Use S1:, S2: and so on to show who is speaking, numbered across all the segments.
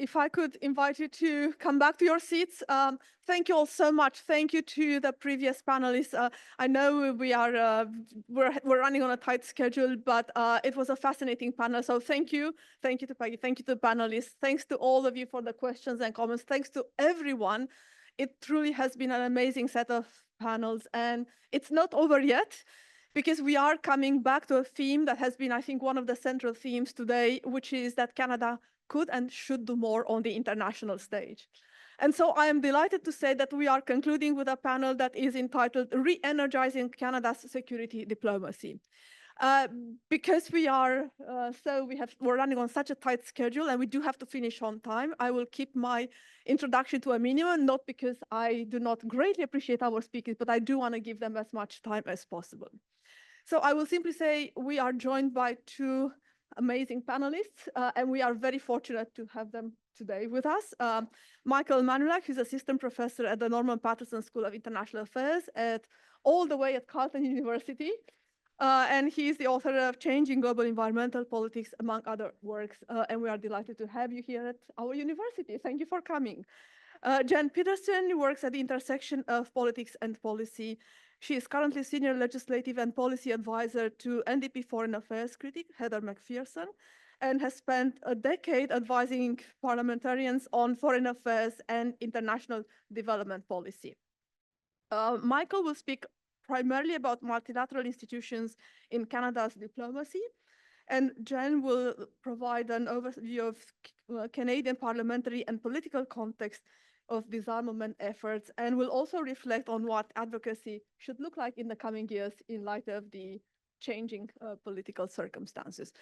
S1: if I could invite you to come back to your seats. Thank you all so much. Thank you to the previous panelists. I know we're running on a tight schedule, but it was a fascinating panel. So thank you to Peggy, thank you to the panelists, thanks to all of you for the questions and comments. Thanks to everyone. It truly has been an amazing set of panels, and it's not over yet, because we are coming back to a theme that has been, I think, one of the central themes today, which is that Canada could and should do more on the international stage. And so I am delighted to say that we are concluding with a panel that is entitled Re-energizing Canada's Security Diplomacy. Because we're running on such a tight schedule and we do have to finish on time, I will keep my introduction to a minimum, not because I do not greatly appreciate our speakers, but I do want to give them as much time as possible. So I will simply say we are joined by two amazing panelists, and we are very fortunate to have them today with us. Michael Manulak, who's assistant professor at the Norman Paterson School of International Affairs all the way at Carleton University. And he's the author of Changing Global Environmental Politics, among other works. And we are delighted to have you here at our university. Thank you for coming. Jen Pedersen works at the intersection of politics and policy. She is currently senior legislative and policy advisor to NDP Foreign Affairs critic Heather McPherson, and has spent a decade advising parliamentarians on foreign affairs and international development policy. Michael will speak primarily about multilateral institutions in Canada's diplomacy, and Jen will provide an overview of Canadian parliamentary and political context of disarmament efforts, and will also reflect on what advocacy should look like in the coming years in light of the changing political circumstances.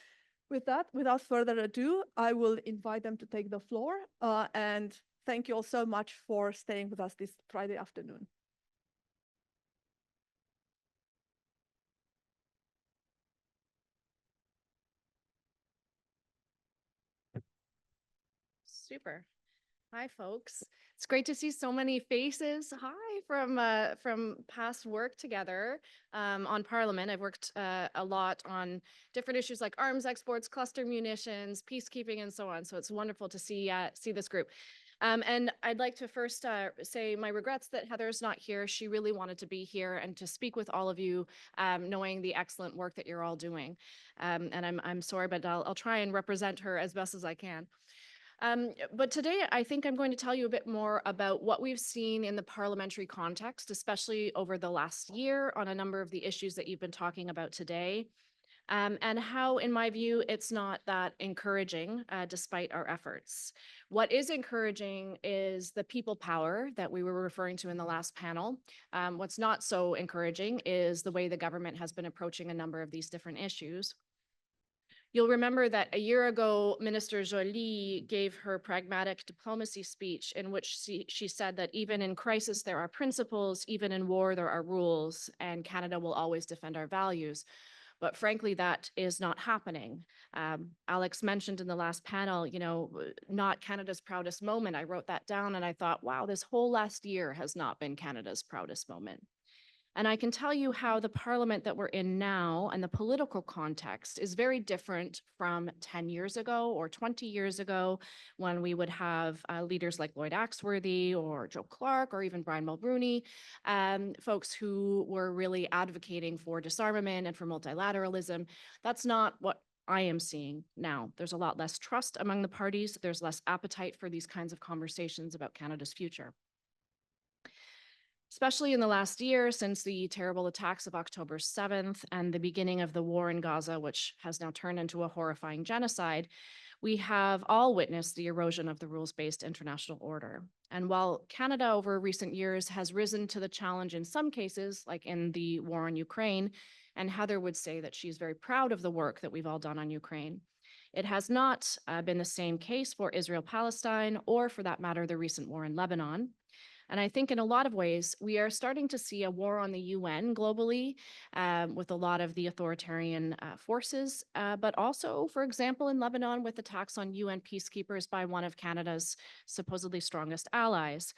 S1: With that, without further ado, I will invite them to take the floor, and thank you all so much for staying with us this Friday afternoon.
S2: Super. Hi, folks. It's great to see so many faces. Hi, from past work together on Parliament. I've worked a lot on different issues like arms exports, cluster munitions, peacekeeping, and so on. So it's wonderful to see this group. And I'd like to first say my regrets that Heather's not here. She really wanted to be here and to speak with all of you, knowing the excellent work that you're all doing. And I'm sorry, but I'll try and represent her as best as I can. But today, I think I'm going to tell you a bit more about what we've seen in the parliamentary context, especially over the last year on a number of the issues that you've been talking about today, and how, in my view, it's not that encouraging despite our efforts. What is encouraging is the people power that we were referring to in the last panel. What's not so encouraging is the way the government has been approaching a number of these different issues. You'll remember that a year ago, Minister Joly gave her pragmatic diplomacy speech in which she said that even in crisis, there are principles, even in war, there are rules, and Canada will always defend our values. But frankly, that is not happening. Alex mentioned in the last panel, not Canada's proudest moment. I wrote that down and I thought, wow, this whole last year has not been Canada's proudest moment. And I can tell you how the parliament that we're in now and the political context is very different from 10 years ago or 20 years ago, when we would have leaders like Lloyd Axworthy or Joe Clark or even Brian Mulroney, folks who were really advocating for disarmament and for multilateralism. That's not what I am seeing now. There's a lot less trust among the parties. There's less appetite for these kinds of conversations about Canada's future. Especially in the last year, since the terrible attacks of October 7th and the beginning of the war in Gaza, which has now turned into a horrifying genocide, we have all witnessed the erosion of the rules-based international order. And while Canada over recent years has risen to the challenge in some cases, like in the war on Ukraine, and Heather would say that she's very proud of the work that we've all done on Ukraine, it has not been the same case for Israel-Palestine, or for that matter, the recent war in Lebanon. And I think in a lot of ways, we are starting to see a war on the UN globally with a lot of the authoritarian forces, but also, for example, in Lebanon with attacks on UN peacekeepers by one of Canada's supposedly strongest allies.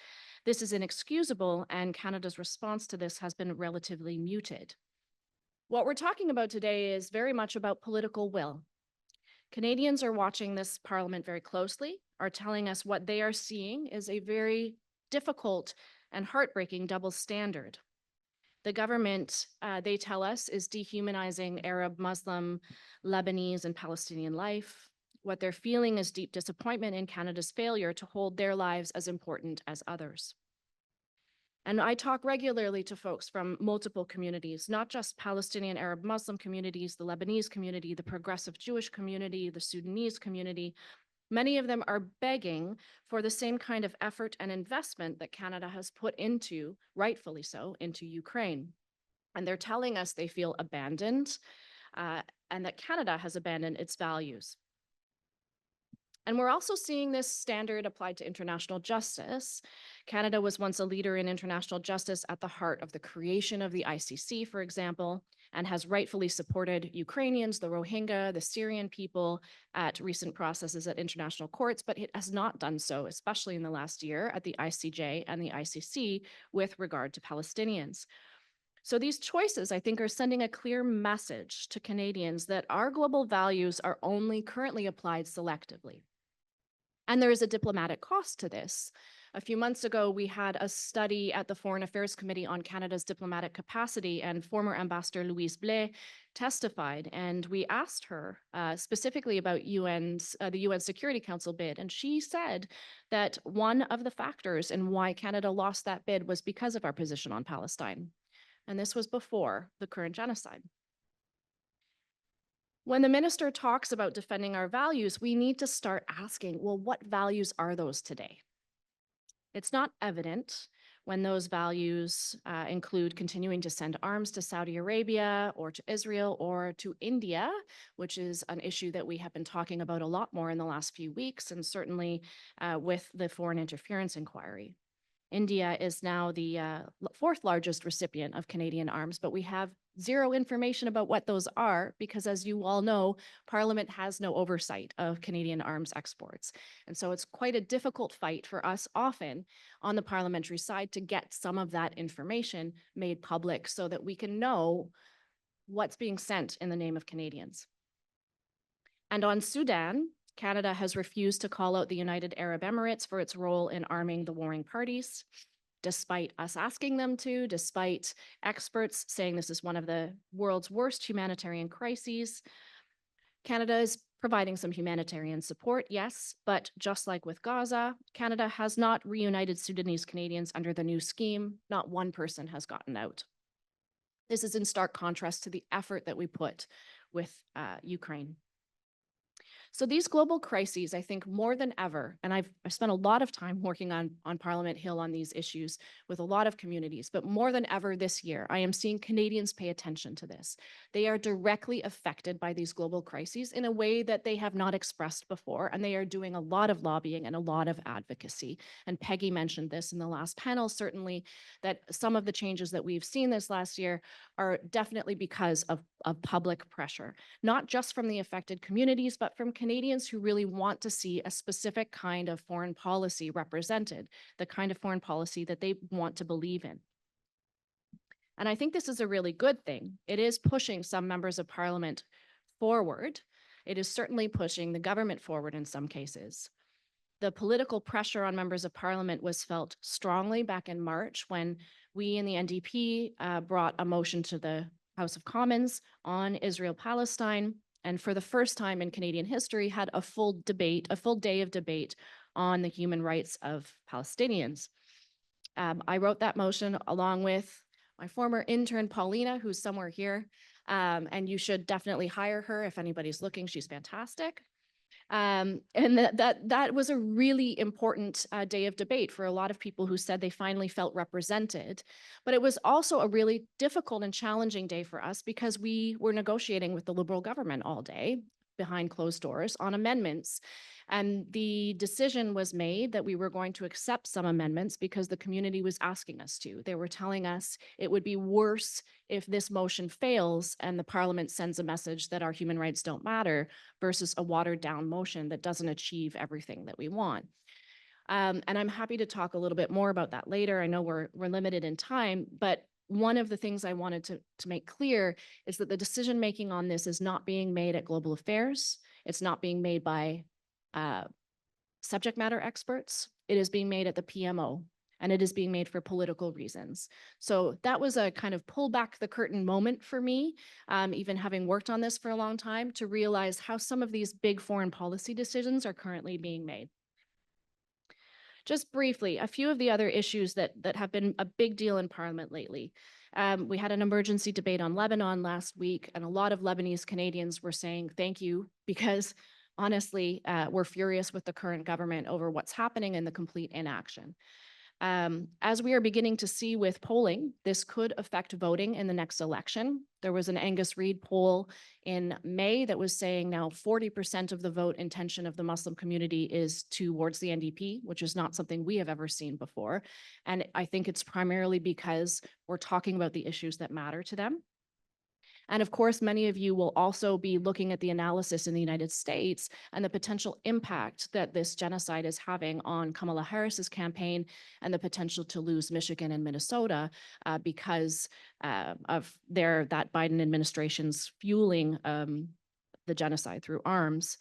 S2: This is inexcusable, and Canada's response to this has been relatively muted. What we're talking about today is very much about political will. Canadians are watching this parliament very closely, are telling us what they are seeing is a very difficult and heartbreaking double standard. The government, they tell us, is dehumanizing Arab, Muslim, Lebanese, and Palestinian life. What they're feeling is deep disappointment in Canada's failure to hold their lives as important as others. And I talk regularly to folks from multiple communities, not just Palestinian Arab Muslim communities, the Lebanese community, the progressive Jewish community, the Sudanese community. Many of them are begging for the same kind of effort and investment that Canada has put into, rightfully so, into Ukraine. And they're telling us they feel abandoned and that Canada has abandoned its values. And we're also seeing this standard applied to international justice. Canada was once a leader in international justice at the heart of the creation of the ICC, for example, and has rightfully supported Ukrainians, the Rohingya, the Syrian people at recent processes at international courts, but it has not done so, especially in the last year at the ICJ and the ICC with regard to Palestinians. So these choices, I think, are sending a clear message to Canadians that our global values are only currently applied selectively. And there is a diplomatic cost to this. A few months ago, we had a study at the Foreign Affairs Committee on Canada's diplomatic capacity, and former Ambassador Louise Blais testified. And we asked her specifically about the UN Security Council bid. And she said that one of the factors in why Canada lost that bid was because of our position on Palestine. And this was before the current genocide. When the minister talks about defending our values, we need to start asking, well, what values are those today? It's not evident when those values include continuing to send arms to Saudi Arabia or to Israel or to India, which is an issue that we have been talking about a lot more in the last few weeks, and certainly with the foreign interference inquiry. India is now the fourth largest recipient of Canadian arms, but we have zero information about what those are because, as you all know, Parliament has no oversight of Canadian arms exports. And so it's quite a difficult fight for us often on the parliamentary side to get some of that information made public so that we can know what's being sent in the name of Canadians. And on Sudan, Canada has refused to call out the United Arab Emirates for its role in arming the warring parties, despite us asking them to, despite experts saying this is one of the world's worst humanitarian crises. Canada is providing some humanitarian support, yes, but just like with Gaza, Canada has not reunited Sudanese Canadians under the new scheme. Not one person has gotten out. This is in stark contrast to the effort that we put with Ukraine. So these global crises, I think more than ever, and I've spent a lot of time working on Parliament Hill on these issues with a lot of communities, but more than ever this year, I am seeing Canadians pay attention to this. They are directly affected by these global crises in a way that they have not expressed before, and they are doing a lot of lobbying and a lot of advocacy. And Peggy mentioned this in the last panel, certainly, that some of the changes that we've seen this last year are definitely because of public pressure, not just from the affected communities, but from Canadians who really want to see a specific kind of foreign policy represented, the kind of foreign policy that they want to believe in. And I think this is a really good thing. It is pushing some members of Parliament forward. It is certainly pushing the government forward in some cases. The political pressure on members of Parliament was felt strongly back in March when we in the NDP brought a motion to the House of Commons on Israel-Palestine, and for the first time in Canadian history had a full day of debate on the human rights of Palestinians. I wrote that motion along with my former intern, Paulina, who's somewhere here, and you should definitely hire her if anybody's looking. She's fantastic. And that was a really important day of debate for a lot of people who said they finally felt represented. But it was also a really difficult and challenging day for us because we were negotiating with the Liberal government all day behind closed doors on amendments. And the decision was made that we were going to accept some amendments because the community was asking us to. They were telling us it would be worse if this motion fails and the parliament sends a message that our human rights don't matter versus a watered down motion that doesn't achieve everything that we want. And I'm happy to talk a little bit more about that later. I know we're limited in time, but one of the things I wanted to make clear is that the decision making on this is not being made at Global Affairs. It's not being made by subject matter experts. It is being made at the PMO, and it is being made for political reasons. So that was a kind of pull back the curtain moment for me, even having worked on this for a long time, to realize how some of these big foreign policy decisions are currently being made. Just briefly, a few of the other issues that have been a big deal in Parliament lately. We had an emergency debate on Lebanon last week, and a lot of Lebanese Canadians were saying thank you, because honestly, we're furious with the current government over what's happening and the complete inaction. As we are beginning to see with polling, this could affect voting in the next election. There was an Angus Reid poll in May that was saying now 40% of the vote intention of the Muslim community is towards the NDP, which is not something we have ever seen before. And I think it's primarily because we're talking about the issues that matter to them. And of course, many of you will also be looking at the analysis in the United States and the potential impact that this genocide is having on Kamala Harris's campaign and the potential to lose Michigan and Minnesota because of that Biden administration's fueling the genocide through arms.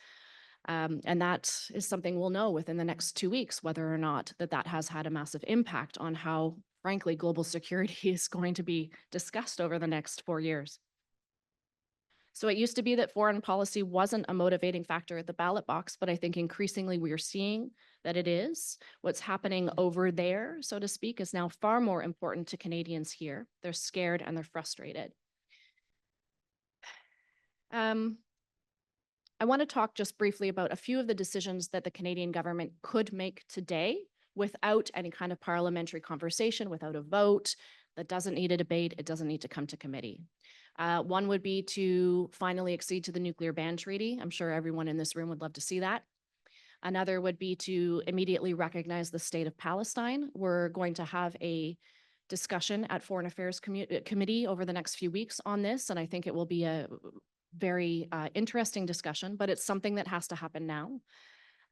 S2: And that is something we'll know within the next 2 weeks, whether or not that has had a massive impact on how, frankly, global security is going to be discussed over the next 4 years. So it used to be that foreign policy wasn't a motivating factor at the ballot box, but I think increasingly we are seeing that it is. What's happening over there, so to speak, is now far more important to Canadians here. They're scared and they're frustrated. I want to talk just briefly about a few of the decisions that the Canadian government could make today without any kind of parliamentary conversation, without a vote. That doesn't need a debate. It doesn't need to come to committee. One would be to finally accede to the nuclear ban treaty. I'm sure everyone in this room would love to see that. Another would be to immediately recognize the state of Palestine. We're going to have a discussion at Foreign Affairs Committee over the next few weeks on this, and I think it will be a very interesting discussion, but it's something that has to happen now.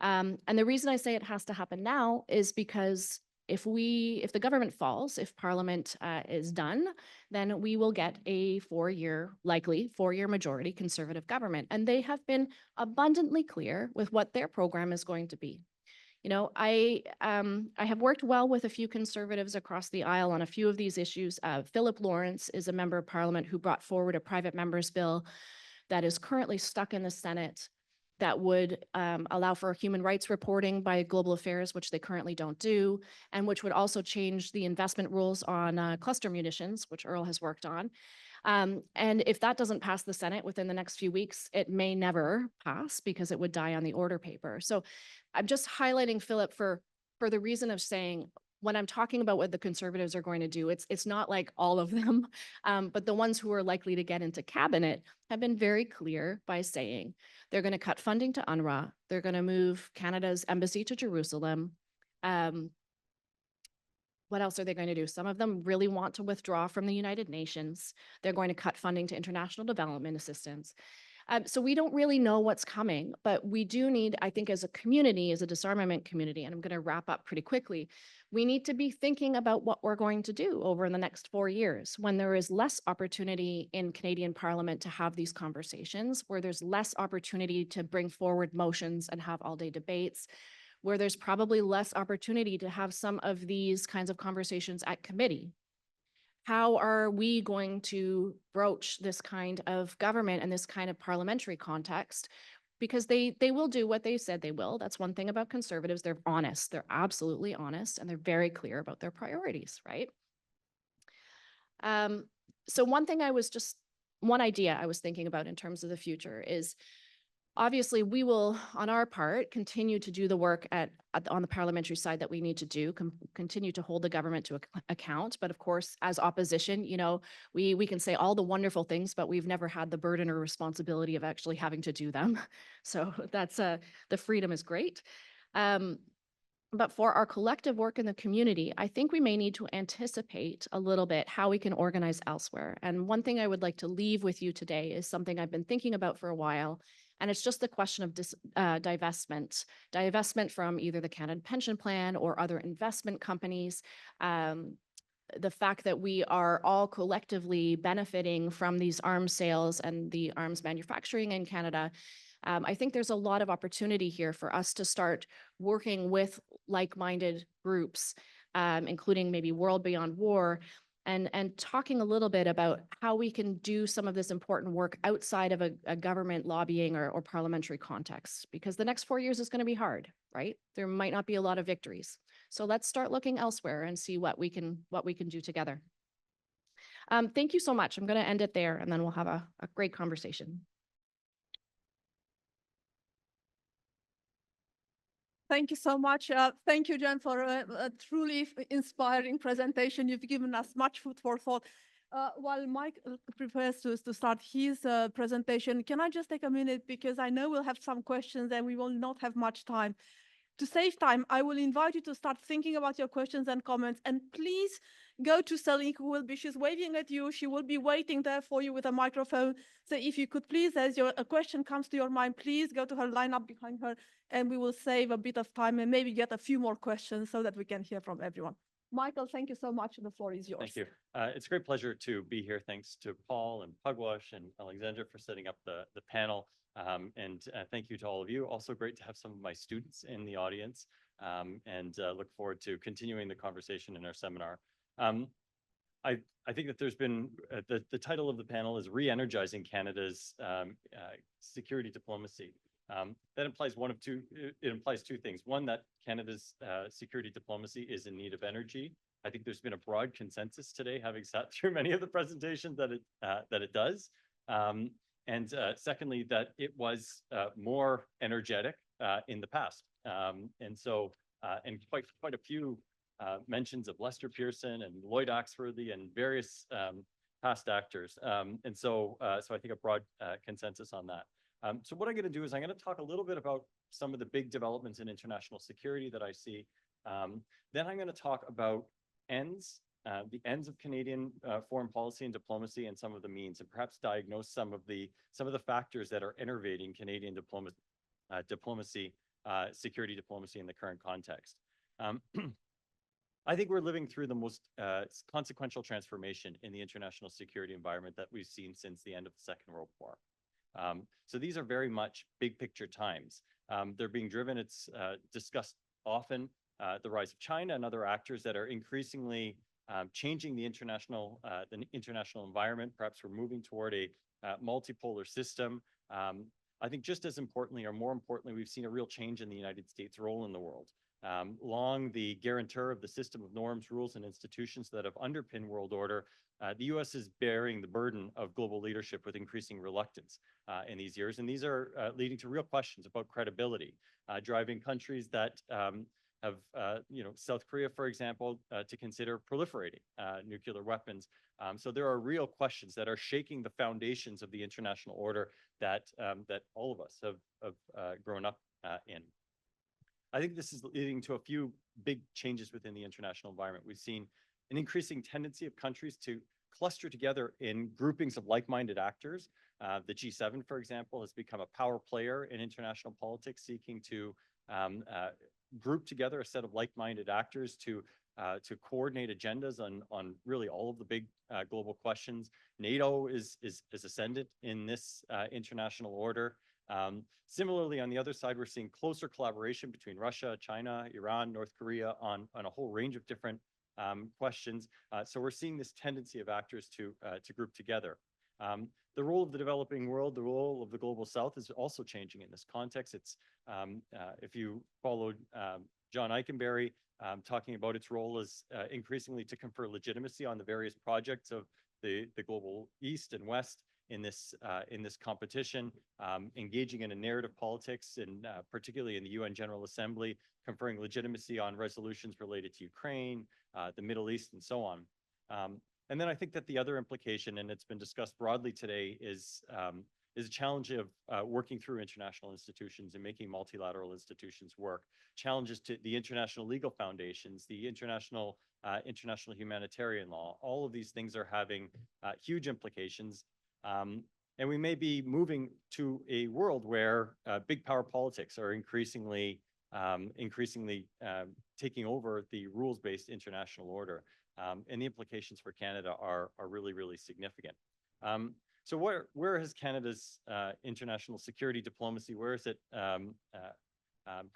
S2: And the reason I say it has to happen now is because if the government falls, if Parliament is done, then we will get a likely four-year majority Conservative government. And they have been abundantly clear with what their program is going to be. You know, I have worked well with a few Conservatives across the aisle on a few of these issues. Philip Lawrence is a member of Parliament who brought forward a private member's bill that is currently stuck in the Senate that would allow for human rights reporting by Global Affairs, which they currently don't do, and which would also change the investment rules on cluster munitions, which Earl has worked on. And if that doesn't pass the Senate within the next few weeks, it may never pass because it would die on the order paper. So I'm just highlighting Philip for the reason of saying, when I'm talking about what the Conservatives are going to do, it's not like all of them, but the ones who are likely to get into cabinet have been very clear by saying they're going to cut funding to UNRWA. They're going to move Canada's embassy to Jerusalem. What else are they going to do? Some of them really want to withdraw from the United Nations. They're going to cut funding to international development assistance. So we don't really know what's coming, but we do need, I think, as a community, as a disarmament community, and I'm going to wrap up pretty quickly, we need to be thinking about what we're going to do over the next 4 years when there is less opportunity in Canadian Parliament to have these conversations, where there's less opportunity to bring forward motions and have all-day debates, where there's probably less opportunity to have some of these kinds of conversations at committee. How are we going to broach this kind of government and this kind of parliamentary context? Because they will do what they said they will. That's one thing about Conservatives. They're honest. They're absolutely honest, and they're very clear about their priorities, right? So one idea I was thinking about in terms of the future is, obviously, we will, on our part, continue to do the work on the parliamentary side that we need to do, continue to hold the government to account. But of course, as opposition, you know, we can say all the wonderful things, but we've never had the burden or responsibility of actually having to do them. So that's the freedom is great. But for our collective work in the community, I think we may need to anticipate a little bit how we can organize elsewhere. And one thing I would like to leave with you today is something I've been thinking about for a while. And it's just the question of divestment from either the Canada Pension Plan or other investment companies. The fact that we are all collectively benefiting from these arms sales and the arms manufacturing in Canada. I think there's a lot of opportunity here for us to start working with like-minded groups, including maybe World Beyond War, and talking a little bit about how we can do some of this important work outside of a government lobbying or parliamentary context, because the next 4 years is going to be hard, right? There might not be a lot of victories. So let's start looking elsewhere and see what we can do together. Thank you so much. I'm going to end it there, and then we'll have a great conversation.
S1: Thank you so much. Thank you, Jen, for a truly inspiring presentation. You've given us much food for thought. While Mike prepares to start his presentation, can I just take a minute, because I know we'll have some questions and we will not have much time. To save time, I will invite you to start thinking about your questions and comments, and please go to Celine, she's waving at you. She will be waiting there for you with a microphone. So if you could please, as a question comes to your mind, please go to her, line up behind her, and we will save a bit of time and maybe get a few more questions so that we can hear from everyone. Michael, thank you so much. The floor is yours.
S3: Thank you. It's a great pleasure to be here. Thanks to Paul and Pugwash and Alexandra for setting up the panel. And thank you to all of you. Also great to have some of my students in the audience, and look forward to continuing the conversation in our seminar. I think that there's been, the title of the panel is Re-energizing Canada's security diplomacy. That implies it implies two things. One, that Canada's security diplomacy is in need of energy. I think there's been a broad consensus today, having sat through many of the presentations, that it does. And secondly, that it was more energetic in the past. And so, and quite a few mentions of Lester Pearson and Lloyd Axworthy and various past actors. And so I think a broad consensus on that. So what I'm going to do is I'm going to talk a little bit about some of the big developments in international security that I see. Then I'm going to talk about the ends of Canadian foreign policy and diplomacy, and some of the means, and perhaps diagnose some of the factors that are innervating Canadian diplomacy, security diplomacy in the current context. I think we're living through the most consequential transformation in the international security environment that we've seen since the end of the Second World War. So these are very much big picture times. They're being driven, it's discussed often, the rise of China and other actors that are increasingly changing the international environment. Perhaps we're moving toward a multipolar system. I think just as importantly, or more importantly, we've seen a real change in the United States' role in the world. Long the guarantor of the system of norms, rules, and institutions that have underpinned world order, the U.S. is bearing the burden of global leadership with increasing reluctance in these years. And these are leading to real questions about credibility, driving countries that have, South Korea, for example, to consider proliferating nuclear weapons. So there are real questions that are shaking the foundations of the international order that all of us have grown up in. I think this is leading to a few big changes within the international environment. We've seen an increasing tendency of countries to cluster together in groupings of like-minded actors. The G7, for example, has become a power player in international politics, seeking to group together a set of like-minded actors to coordinate agendas on really all of the big global questions. NATO is ascendant in this international order. Similarly, on the other side, we're seeing closer collaboration between Russia, China, Iran, North Korea on a whole range of different questions. So we're seeing this tendency of actors to group together. The role of the developing world, the role of the global South is also changing in this context. It's if you followed John Eikenberry talking about its role as increasingly to confer legitimacy on the various projects of the global East and West in this competition, engaging in a narrative politics, and particularly in the UN General Assembly, conferring legitimacy on resolutions related to Ukraine, the Middle East, and so on. And then I think that the other implication, and it's been discussed broadly today, is a challenge of working through international institutions and making multilateral institutions work. Challenges to the international legal foundations, the international humanitarian law. All of these things are having huge implications. And we may be moving to a world where big power politics are increasingly taking over the rules-based international order. And the implications for Canada are really, really significant. So where has Canada's international security diplomacy, where has it kind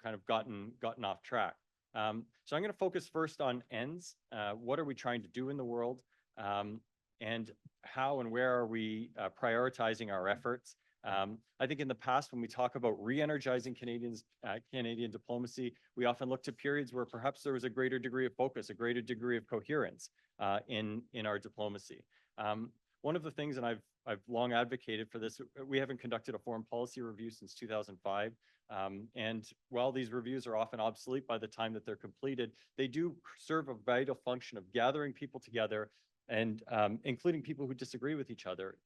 S3: of gotten off track? So I'm going to focus first on ends. What are we trying to do in the world? And how and where are we prioritizing our efforts? I think in the past, when we talk about re-energizing Canadian diplomacy, we often look to periods where perhaps there was a greater degree of focus, a greater degree of coherence in our diplomacy. One of the things, and I've long advocated for this, we haven't conducted a foreign policy review since 2005. And while these reviews are often obsolete by the time that they're completed, they do serve a vital function of gathering people together and including people who disagree with each other,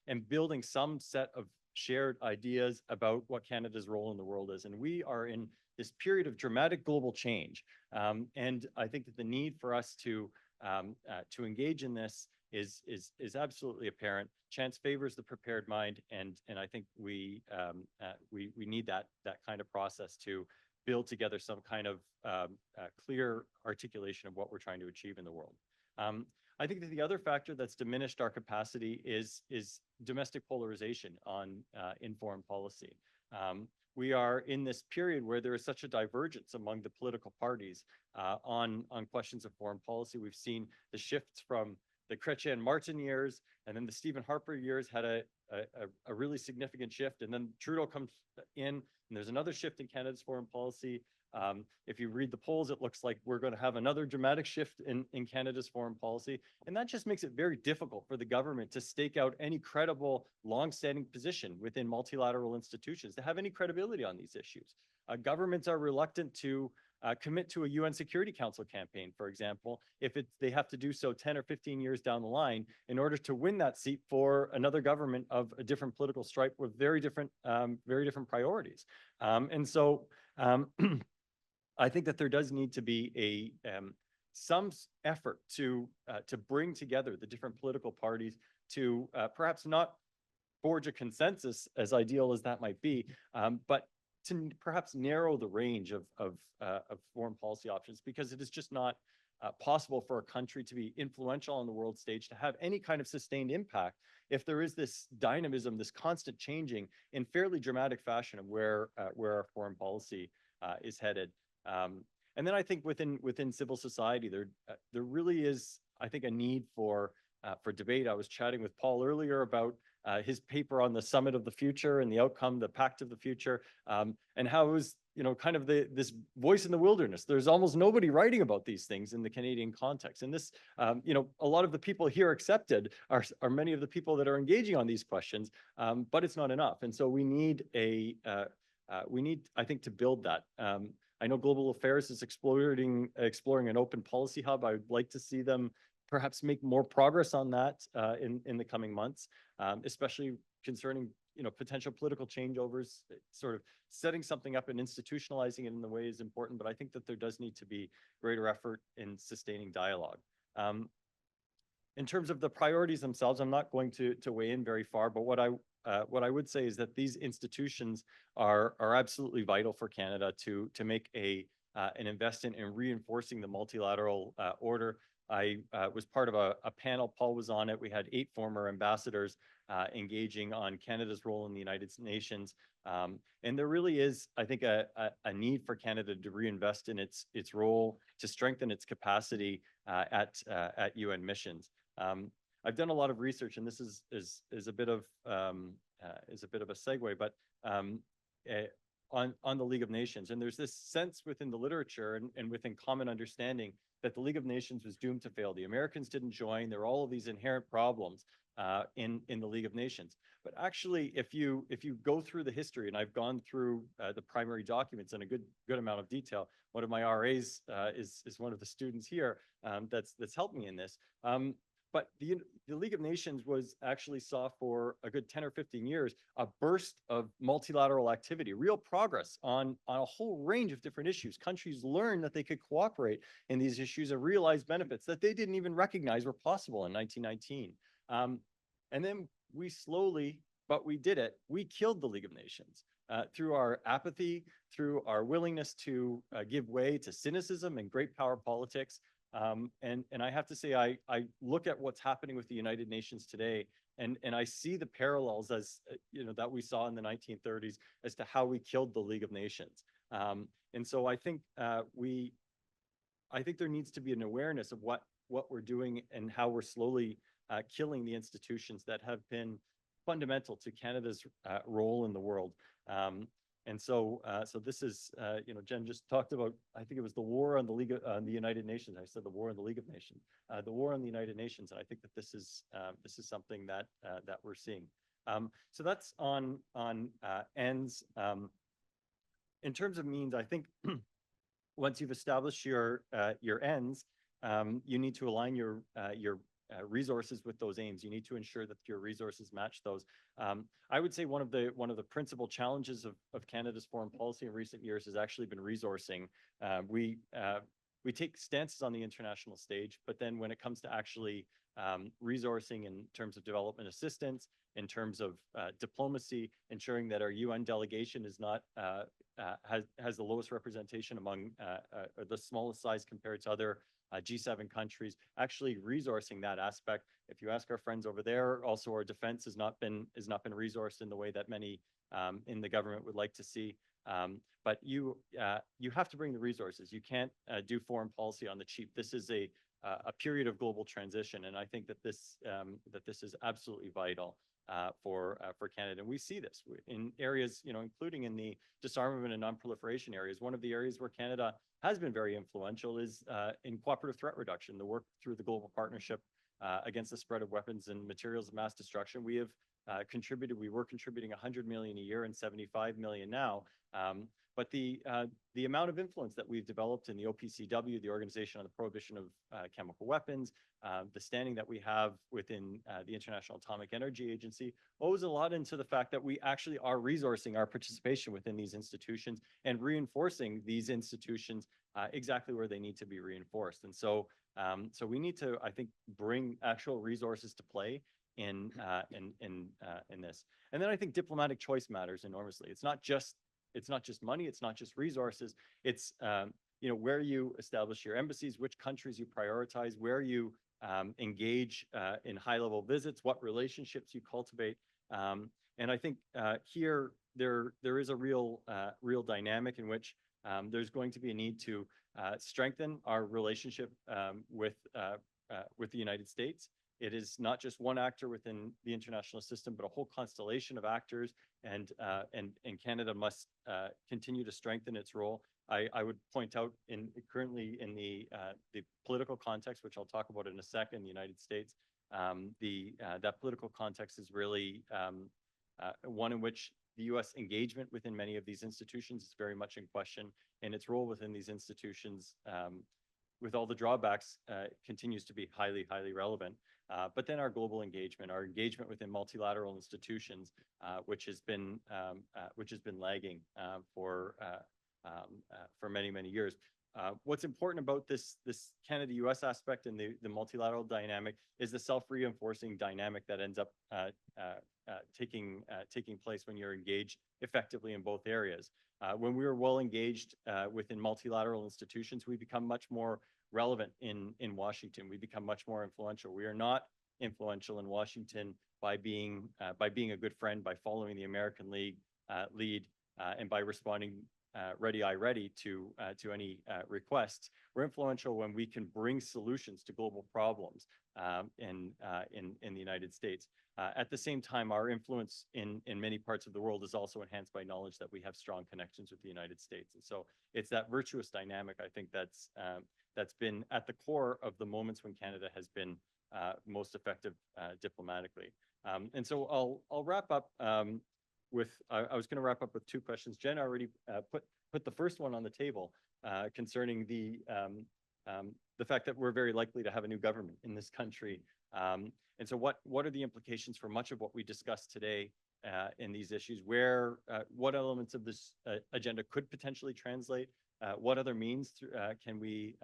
S3: and building some set of shared ideas about what Canada's role in the world is. And we are in this period of dramatic global change. And I think that the need for us to engage in this is absolutely apparent. Chance favors the prepared mind, and I think we need that kind of process to build together some kind of clear articulation of what we're trying to achieve in the world. I think that the other factor that's diminished our capacity is domestic polarization in foreign policy. We are in this period where there is such a divergence among the political parties on questions of foreign policy. We've seen the shifts from the Chrétien Martin years, and then the Stephen Harper years had a really significant shift. And then Trudeau comes in, and there's another shift in Canada's foreign policy. If you read the polls, it looks like we're going to have another dramatic shift in Canada's foreign policy. And that just makes it very difficult for the government to stake out any credible, long-standing position within multilateral institutions, to have any credibility on these issues. Governments are reluctant to commit to a UN Security Council campaign, for example, if they have to do so 10 or 15 years down the line in order to win that seat for another government of a different political stripe with very different priorities. And so I think that there does need to be some effort to bring together the different political parties to perhaps not forge a consensus, as ideal as that might be, but to perhaps narrow the range of foreign policy options, because it is just not possible for a country to be influential on the world stage, to have any kind of sustained impact, if there is this dynamism, this constant changing in fairly dramatic fashion of where our foreign policy is headed. And then I think within civil society, there really is, I think, a need for debate. I was chatting with Paul earlier about his paper on the Summit of the Future and the outcome, the Pact of the Future, and how it was, kind of this voice in the wilderness. There's almost nobody writing about these things in the Canadian context. And this, a lot of the people here accepted are many of the people that are engaging on these questions, but it's not enough. And so we need I think, to build that. I know Global Affairs is exploring an open policy hub. I would like to see them perhaps make more progress on that in the coming months, especially concerning potential political changeovers. Sort of setting something up and institutionalizing it in the way is important, but I think that there does need to be greater effort in sustaining dialogue. In terms of the priorities themselves, I'm not going to weigh in very far, but what I would say is that these institutions are absolutely vital for Canada to make an investment in reinforcing the multilateral order. I was part of a panel. Paul was on it. We had 8 former ambassadors engaging on Canada's role in the United Nations. And there really is, I think, a need for Canada to reinvest in its role, to strengthen its capacity at UN missions. I've done a lot of research, and this is a bit of a segue, but on the League of Nations. And there's this sense within the literature and within common understanding that the League of Nations was doomed to fail. The Americans didn't join. There are all of these inherent problems in the League of Nations. But actually, if you go through the history, and I've gone through the primary documents in a good amount of detail. One of my RAs is one of the students here that's helped me in this. But the League of Nations saw for a good 10 or 15 years a burst of multilateral activity, real progress on a whole range of different issues. Countries learned that they could cooperate in these issues and realize benefits that they didn't even recognize were possible in 1919. And then we slowly, but we did it, we killed the League of Nations through our apathy, through our willingness to give way to cynicism and great power politics. And I have to say, I look at what's happening with the United Nations today, And I see the parallels as, that we saw in the 1930s as to how we killed the League of Nations. And so I think there needs to be an awareness of what we're doing and how we're slowly killing the institutions that have been fundamental to Canada's role in the world. And so this is, Jen just talked about, I think it was the war on the United Nations. I said the war on the League of Nations, the war on the United Nations. And I think that this is something that we're seeing. So that's on ends. In terms of means, I think once you've established your ends, you need to align your resources with those aims. You need to ensure that your resources match those. I would say one of the principal challenges of Canada's foreign policy in recent years has actually been resourcing. We take stances on the international stage, but then when it comes to actually resourcing in terms of development assistance, in terms of diplomacy, ensuring that our UN delegation is not has the lowest representation among or the smallest size compared to other G7 countries, actually resourcing that aspect. If you ask our friends over there, also our defense has not been resourced in the way that many in the government would like to see. But you have to bring the resources. You can't do foreign policy on the cheap. This is a period of global transition, and I think that this is absolutely vital for Canada. And we see this in areas, including in the disarmament and non-proliferation areas. One of the areas where Canada has been very influential is in cooperative threat reduction, the work through the Global Partnership against the Spread of Weapons and Materials of Mass Destruction. We have we were contributing 100 million a year and 75 million now. But the amount of influence that we've developed in the OPCW, the Organization on the Prohibition of Chemical Weapons, the standing that we have within the International Atomic Energy Agency, owes a lot into the fact that we actually are resourcing our participation within these institutions and reinforcing these institutions exactly where they need to be reinforced. And so we need to, I think, bring actual resources to play in this. And then I think diplomatic choice matters enormously. It's not just money, it's not just resources, it's where you establish your embassies, which countries you prioritize, where you engage in high-level visits, what relationships you cultivate. And I think here there is a real dynamic in which there's going to be a need to strengthen our relationship with the United States. It is not just one actor within the international system, but a whole constellation of actors, and Canada must continue to strengthen its role. I would point out currently in the political context, which I'll talk about in a second, the United States, that political context is really one in which the U.S. engagement within many of these institutions is very much in question, and its role within these institutions, with all the drawbacks, continues to be highly, highly relevant. But then our global engagement, our engagement within multilateral institutions, which has been lagging for many, many years. What's important about this Canada-U.S. aspect and the multilateral dynamic is the self-reinforcing dynamic that ends up taking place when you're engaged effectively in both areas. When we are well engaged within multilateral institutions, we become much more relevant in Washington. We become much more influential. We are not influential in Washington by being a good friend, by following the American lead, and by responding ready to any requests. We're influential when we can bring solutions to global problems in the United States. At the same time, our influence in many parts of the world is also enhanced by knowledge that we have strong connections with the United States. And so it's that virtuous dynamic, I think, that's been at the core of the moments when Canada has been most effective diplomatically. And so I'll wrap up with, I was going to wrap up with two questions. Jen already put the first one on the table concerning the fact that we're very likely to have a new government in this country. And so what are the implications for much of what we discussed today in these issues? What elements of this agenda could potentially translate? What other means can we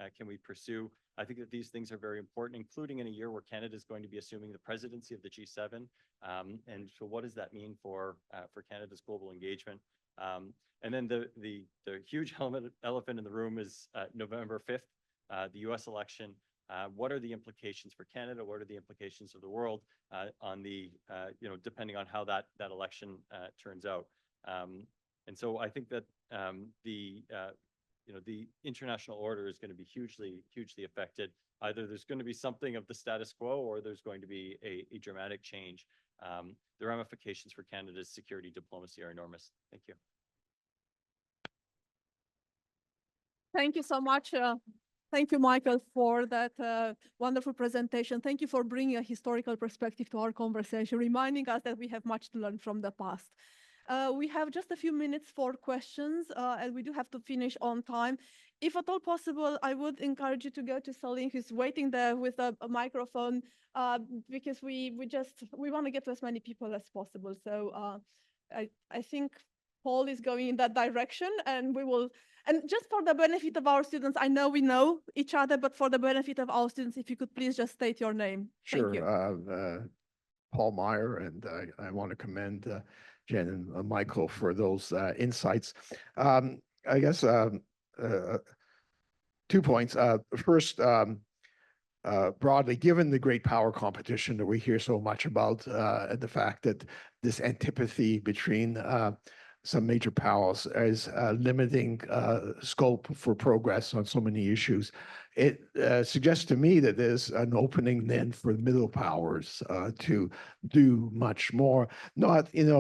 S3: pursue? I think that these things are very important, including in a year where Canada is going to be assuming the presidency of the G7. And so what does that mean for Canada's global engagement? And then the huge elephant in the room is November 5th, the US election. what are the implications for Canada? What are the implications of the world on the, depending on how that election turns out? And so I think that the international order is going to be hugely affected. Either there's going to be something of the status quo, or there's going to be a dramatic change. The ramifications for Canada's security diplomacy are enormous. Thank you.
S1: Thank you so much. Thank you, Michael, for that wonderful presentation. Thank you for bringing a historical perspective to our conversation, reminding us that we have much to learn from the past. We have just a few minutes for questions, and we do have to finish on time. If at all possible, I would encourage you to go to Celine, who's waiting there with a microphone, because we want to get to as many people as possible. So I think Paul is going in that direction, and we will. And just for the benefit of our students, I know we know each other, but for the benefit of our students, if you could please just state your name.
S4: Sure.
S1: Thank you.
S4: Paul Meyer, and I want to commend Jen and Michael for those insights. I guess 2 points. First, broadly, given the great power competition that we hear so much about, and the fact that this antipathy between some major powers is limiting scope for progress on so many issues, it suggests to me that there's an opening then for the middle powers to do much more, not, in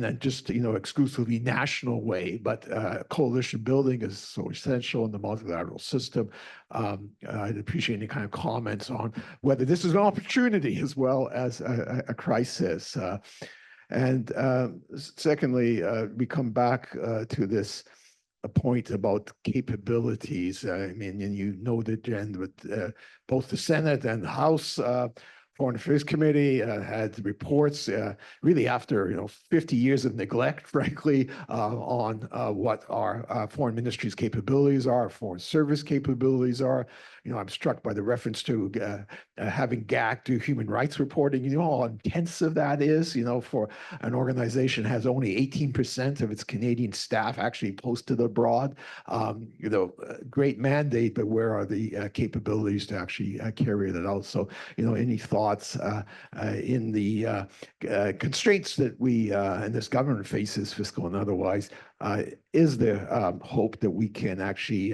S4: a just, exclusively national way, but coalition building is so essential in the multilateral system. I'd appreciate any kind of comments on whether this is an opportunity as well as a crisis. And secondly, we come back to this point about capabilities. I mean, and you noted, Jen, with both the Senate and the House Foreign Affairs Committee had reports really after 50 years of neglect, frankly, on what our foreign ministry's capabilities are, foreign service capabilities are. I'm struck by the reference to having GAC do human rights reporting. You know how intensive that is. For an organization that has only 18% of its Canadian staff actually posted abroad. Great mandate, but where are the capabilities to actually carry that out? So, any thoughts in the constraints that we and this government faces, fiscal and otherwise, is there hope that we can actually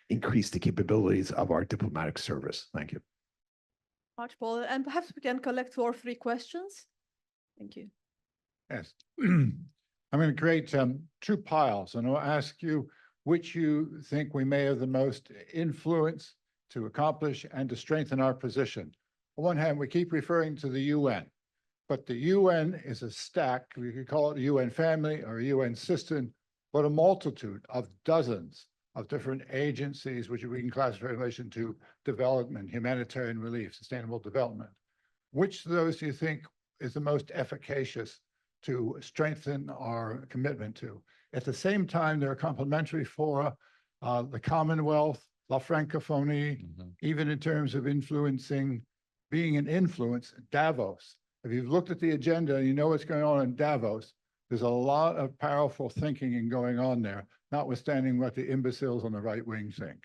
S4: increase the capabilities of our diplomatic service? Thank you.
S1: Much, Paul. And perhaps we can collect 2 or 3 questions. Thank you.
S5: Yes. I'm going to create 2 piles, and I'll ask you which you think we may have the most influence to accomplish and to strengthen our position. On one hand, we keep referring to the UN, but the UN is a stack. We could call it a UN family or a UN system, but a multitude of dozens of different agencies, which we can classify in relation to development, humanitarian relief, sustainable development. Which of those do you think is the most efficacious to strengthen our commitment to? At the same time, there are complementary fora, the Commonwealth, La Francophonie, even in terms of being an influence, Davos. If you've looked at the agenda and you know what's going on in Davos, there's a lot of powerful thinking and going on there, notwithstanding what the imbeciles on the right wing think.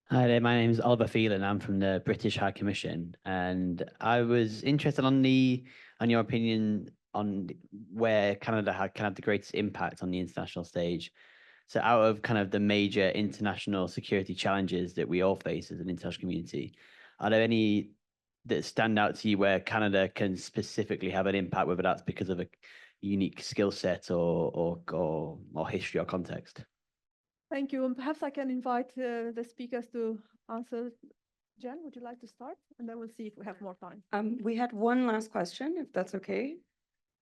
S6: Hi there, my name is Oliver Phelan. I'm from the British High Commission, and I was interested on your opinion on where Canada had kind of the greatest impact on the international stage. So out of kind of the major international security challenges that we all face as an international community, are there any that stand out to you where Canada can specifically have an impact, whether that's because of a unique skill set or history or context? Thank you. And perhaps I can invite the speakers to answer. Jen, would you like to start? And then we'll see if we have more time.
S7: We had one last question, if that's okay.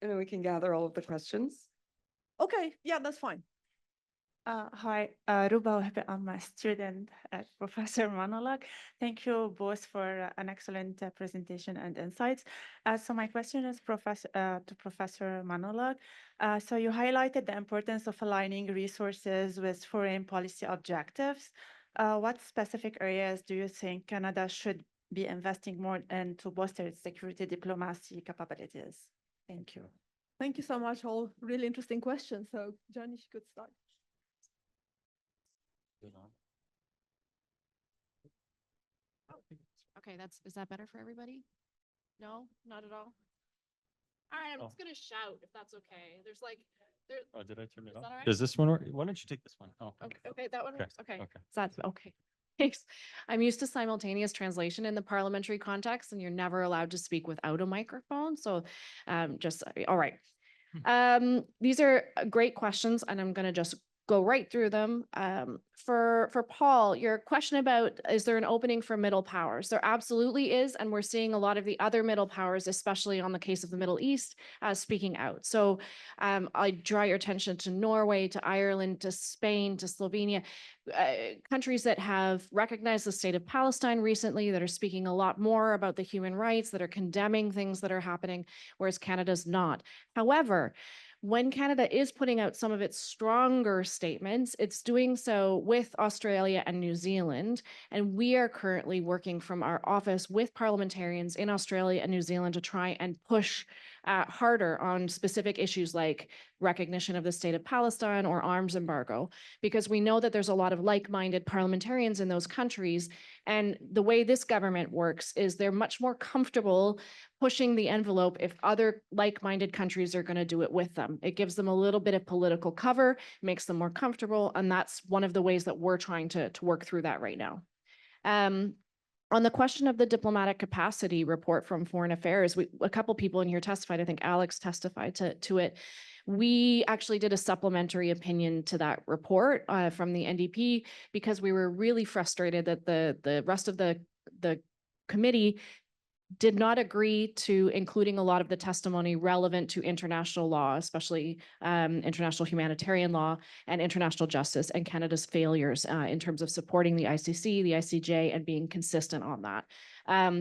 S7: And then we can gather all of the questions.
S1: Okay, yeah, that's fine.
S8: Hi, Ruba, I'm a student at Professor Manulak. Thank you both for an excellent presentation and insights. So my question is to Professor Manulak. So you highlighted the importance of aligning resources with foreign policy objectives. What specific areas do you think Canada should be investing more in to bolster its security diplomacy capabilities? Thank you.
S1: Thank you so much. All really interesting questions. So, Janice, you could start.
S2: Okay, is that better for everybody? No, not at all? All right, I'm just gonna shout if that's okay.
S3: Oh, did I turn it
S2: Is
S3: off?
S2: that all right?
S3: Does this one work? Why don't you take this one? Oh,
S2: Okay, that one
S3: Okay,
S2: works. Okay,
S3: okay.
S2: so that's okay. Thanks. I'm used to simultaneous translation in the parliamentary context, and you're never allowed to speak without a microphone. So, all right. These are great questions, and I'm going to just go right through them. For Paul, your question about, is there an opening for middle powers? There absolutely is, and we're seeing a lot of the other middle powers, especially on the case of the Middle East, speaking out. So I draw your attention to Norway, to Ireland, to Spain, to Slovenia, countries that have recognized the state of Palestine recently, that are speaking a lot more about the human rights, that are condemning things that are happening, whereas Canada's not. However, when Canada is putting out some of its stronger statements, it's doing so with Australia and New Zealand. And we are currently working from our office with parliamentarians in Australia and New Zealand to try and push harder on specific issues like recognition of the state of Palestine or arms embargo, because we know that there's a lot of like-minded parliamentarians in those countries. And the way this government works is they're much more comfortable pushing the envelope if other like-minded countries are going to do it with them. It gives them a little bit of political cover, makes them more comfortable, and that's one of the ways that we're trying to work through that right now. On the question of the diplomatic capacity report from Foreign Affairs, a couple people in here testified. I think Alex testified to it. We actually did a supplementary opinion to that report from the NDP because we were really frustrated that the rest of the committee did not agree to including a lot of the testimony relevant to international law, especially international humanitarian law and international justice, and Canada's failures in terms of supporting the ICC, the ICJ, and being consistent on that.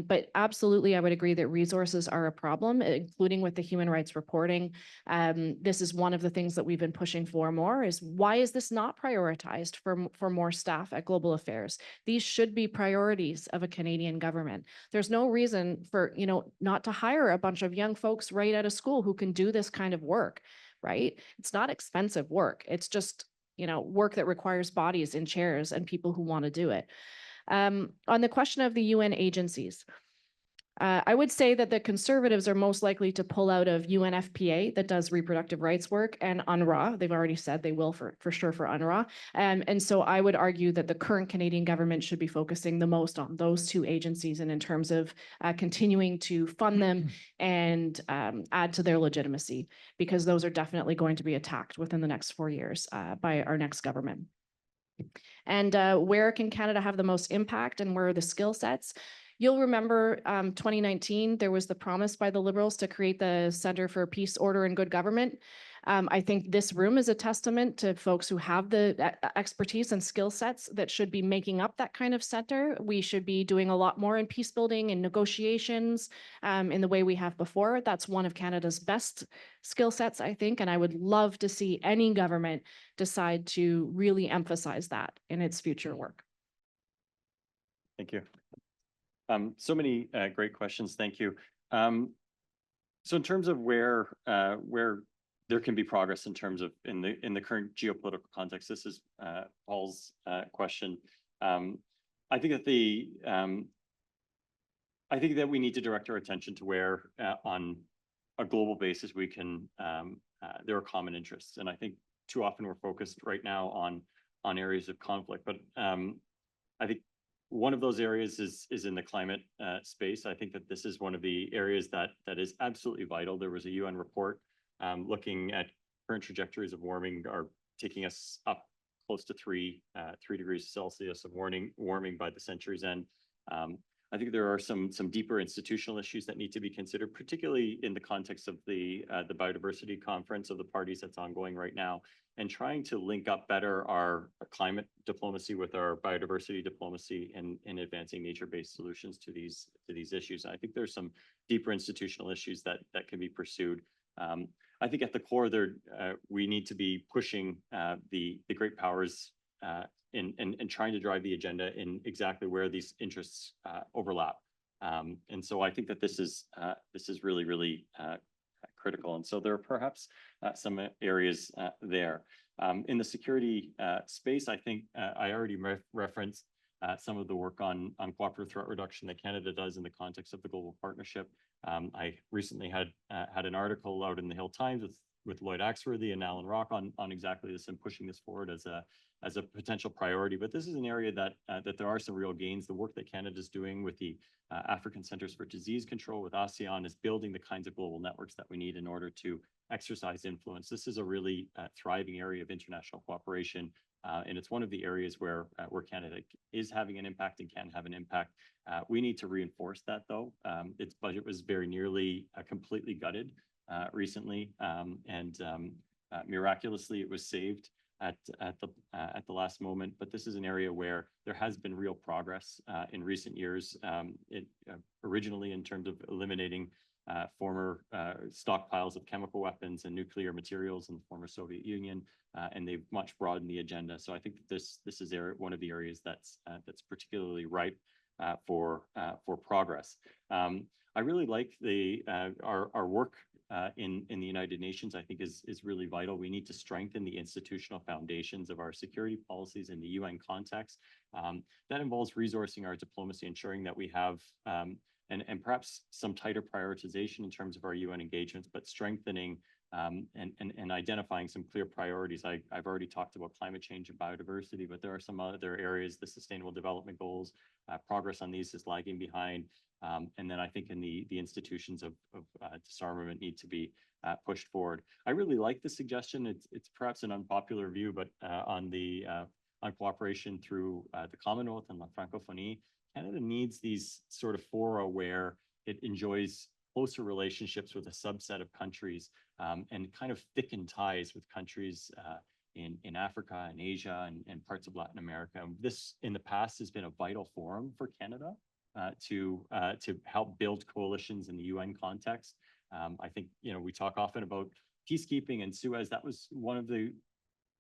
S2: But absolutely, I would agree that resources are a problem, including with the human rights reporting. This is one of the things that we've been pushing for more, is why is this not prioritized for more staff at Global Affairs? These should be priorities of a Canadian government. There's no reason for, not to hire a bunch of young folks right out of school who can do this kind of work, right? It's not expensive work. It's just, work that requires bodies in chairs and people who want to do it. On the question of the UN agencies, I would say that the Conservatives are most likely to pull out of UNFPA that does reproductive rights work, and UNRWA. They've already said they will for sure for UNRWA. And so I would argue that the current Canadian government should be focusing the most on those two agencies, and in terms of continuing to fund them and add to their legitimacy, because those are definitely going to be attacked within the next 4 years by our next government. And where can Canada have the most impact, and where are the skill sets? You'll remember 2019, there was the promise by the Liberals to create the Centre for Peace, Order and Good Government. I think this room is a testament to folks who have the expertise and skill sets that should be making up that kind of center. We should be doing a lot more in peace building and negotiations in the way we have before. That's one of Canada's best skill sets, I think, and I would love to see any government decide to really emphasize that in its future work.
S3: Thank you. So many great questions. Thank you. So in terms of where there can be progress in terms of in the current geopolitical context, this is Paul's question. I think that we need to direct our attention to where on a global basis we can there are common interests, and I think too often we're focused right now on areas of conflict. But I think one of those areas is in the climate space. I think that this is one of the areas that is absolutely vital. There was a UN report looking at current trajectories of warming are taking us up close to 3 degrees Celsius of warming by the century's end. I think there are some deeper institutional issues that need to be considered, particularly in the context of the biodiversity conference of the parties that's ongoing right now, and trying to link up better our climate diplomacy with our biodiversity diplomacy and advancing nature-based solutions to these issues. And I think there's some deeper institutional issues that can be pursued. I think at the core there, we need to be pushing the great powers and trying to drive the agenda in exactly where these interests overlap. And so I think that this is really critical. And so there are perhaps some areas there. In the security space, I think I already referenced some of the work on cooperative threat reduction that Canada does in the context of the global partnership. I recently had an article out in the Hill Times with Lloyd Axworthy and Alan Rock on exactly this and pushing this forward as a potential priority. But this is an area that there are some real gains. The work that Canada is doing with the African Centers for Disease Control with ASEAN is building the kinds of global networks that we need in order to exercise influence. This is a really thriving area of international cooperation. And it's one of the areas where Canada is having an impact and can have an impact. We need to reinforce that, though. Its budget was very nearly completely gutted recently, and miraculously it was saved at the last moment. But this is an area where there has been real progress in recent years. Originally in terms of eliminating former stockpiles of chemical weapons and nuclear materials in the former Soviet Union, and they've much broadened the agenda. So I think that this is one of the areas that's particularly ripe for progress. I really like our work in the United Nations. I think is really vital. We need to strengthen the institutional foundations of our security policies in the UN context. That involves resourcing our diplomacy, ensuring that we have and perhaps some tighter prioritization in terms of our UN engagements, but strengthening and identifying some clear priorities. I've already talked about climate change and biodiversity, but there are some other areas, the Sustainable Development Goals, progress on these is lagging behind. And then I think in the institutions of disarmament need to be pushed forward. I really like the suggestion. It's perhaps an unpopular view, but on cooperation through the Commonwealth and La Francophonie, Canada needs these sort of fora where it enjoys closer relationships with a subset of countries and kind of thicken ties with countries in Africa and Asia and parts of Latin America. This in the past has been a vital forum for Canada to help build coalitions in the UN context. I think, we talk often about peacekeeping and Suez. That was one of the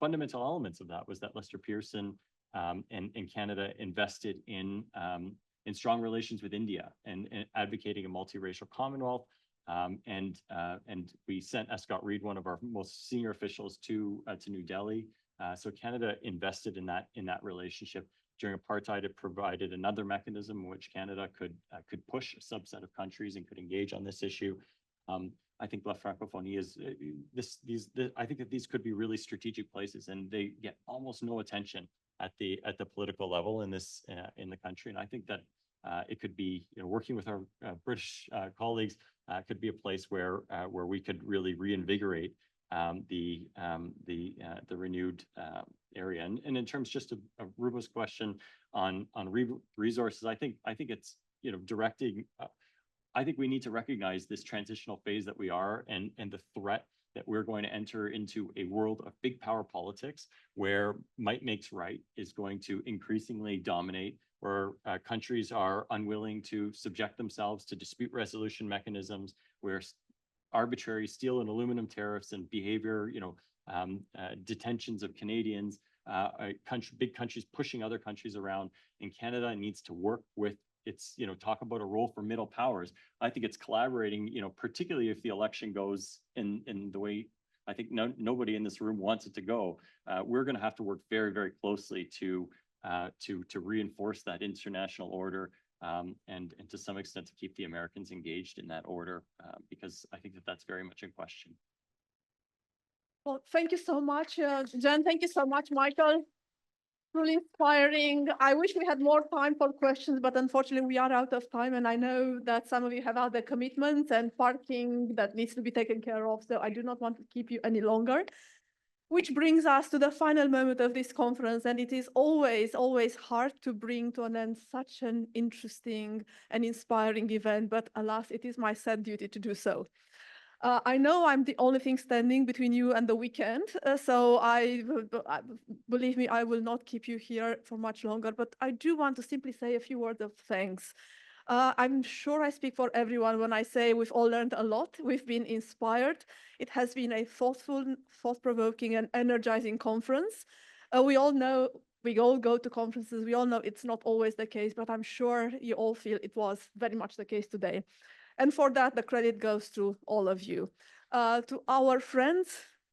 S3: fundamental elements of that, was that Lester Pearson and Canada invested in strong relations with India and advocating a multiracial Commonwealth. And we sent Scott Reed, one of our most senior officials, to New Delhi. So Canada invested in that relationship. During apartheid, it provided another mechanism in which Canada could push a subset of countries and could engage on this issue. I think La Francophonie is I think that these could be really strategic places, and they get almost no attention at the political level in the country. And I think that it could be, working with our British colleagues, could be a place where we could really reinvigorate the renewed area. And in terms just of Ruba's question on resources, I think it's directing. I think we need to recognize this transitional phase that we are, and the threat that we're going to enter into a world of big power politics, where might makes right is going to increasingly dominate, where countries are unwilling to subject themselves to dispute resolution mechanisms, where arbitrary steel and aluminum tariffs and behavior, detentions of Canadians, big countries pushing other countries around, and Canada needs to work with its, talk about a role for middle powers. I think it's collaborating, particularly if the election goes in the way I think nobody in this room wants it to go. We're going to have to work very, very closely to reinforce that international order, and to some extent to keep the Americans engaged in that order, because I think that that's very much in question.
S1: Well, thank you so much, Jen. Thank you so much, Michael. Really inspiring. I wish we had more time for questions, but unfortunately we are out of time. And I know that some of you have other commitments and parking that needs to be taken care of. So I do not want to keep you any longer. Which brings us to the final moment of this conference. And it is always, always hard to bring to an end such an interesting and inspiring event. But alas, it is my sad duty to do so. I know I'm the only thing standing between you and the weekend, so believe me, I will not keep you here for much longer, but I do want to simply say a few words of thanks. I'm sure I speak for everyone when I say we've all learned a lot. We've been inspired. It has been a thoughtful, thought-provoking, and energizing conference. We all know, we all go to conferences. We all know it's not always the case, but I'm sure you all feel it was very much the case today. And for that, the credit goes to all of you. To our friends,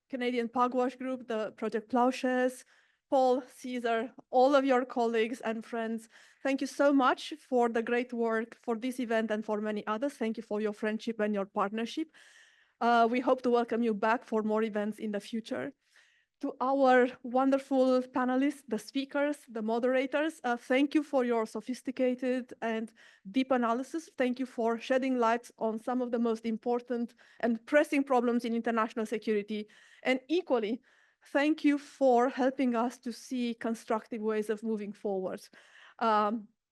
S1: Canadian Pugwash Group, the Project Plowshares, Paul, Caesar, all of your colleagues and friends, thank you so much for the great work for this event and for many others. Thank you for your friendship and your partnership. We hope to welcome you back for more events in the future. To our wonderful panelists, the speakers, the moderators, thank you for your sophisticated and deep analysis. Thank you for shedding light on some of the most important and pressing problems in international security. And equally, thank you for helping us to see constructive ways of moving forward.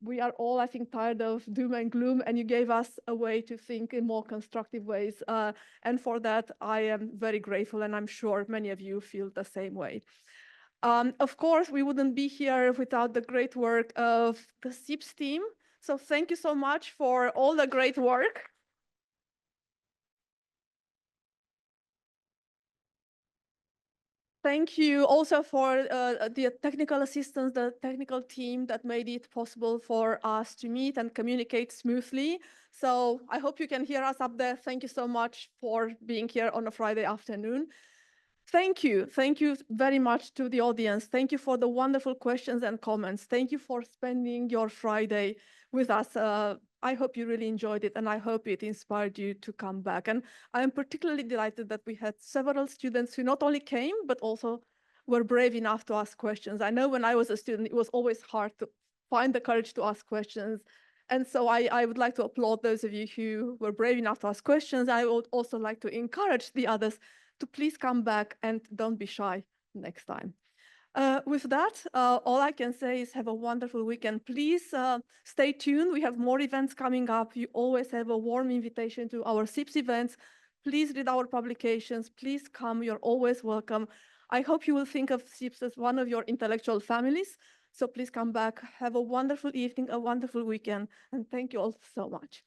S1: We are all, I think, tired of doom and gloom, and you gave us a way to think in more constructive ways. And for that, I am very grateful, and I'm sure many of you feel the same way. Of course, we wouldn't be here without the great work of the SIPS team. So thank you so much for all the great work. Thank you also for the technical assistance, the technical team that made it possible for us to meet and communicate smoothly. So I hope you can hear us up there. Thank you so much for being here on a Friday afternoon. Thank you. Thank you very much to the audience. Thank you for the wonderful questions and comments. Thank you for spending your Friday with us. I hope you really enjoyed it, and I hope it inspired you to come back. And I am particularly delighted that we had several students who not only came, but also were brave enough to ask questions. I know when I was a student, it was always hard to find the courage to ask questions. And so I would like to applaud those of you who were brave enough to ask questions. I would also like to encourage the others to please come back and don't be shy next time. With that, all I can say is have a wonderful weekend. Please stay tuned. We have more events coming up. You always have a warm invitation to our SIPS events. Please read our publications. Please come. You're always welcome. I hope you will think of SIPS as one of your intellectual families. So please come back. Have a wonderful evening, a wonderful weekend. And thank you all so much.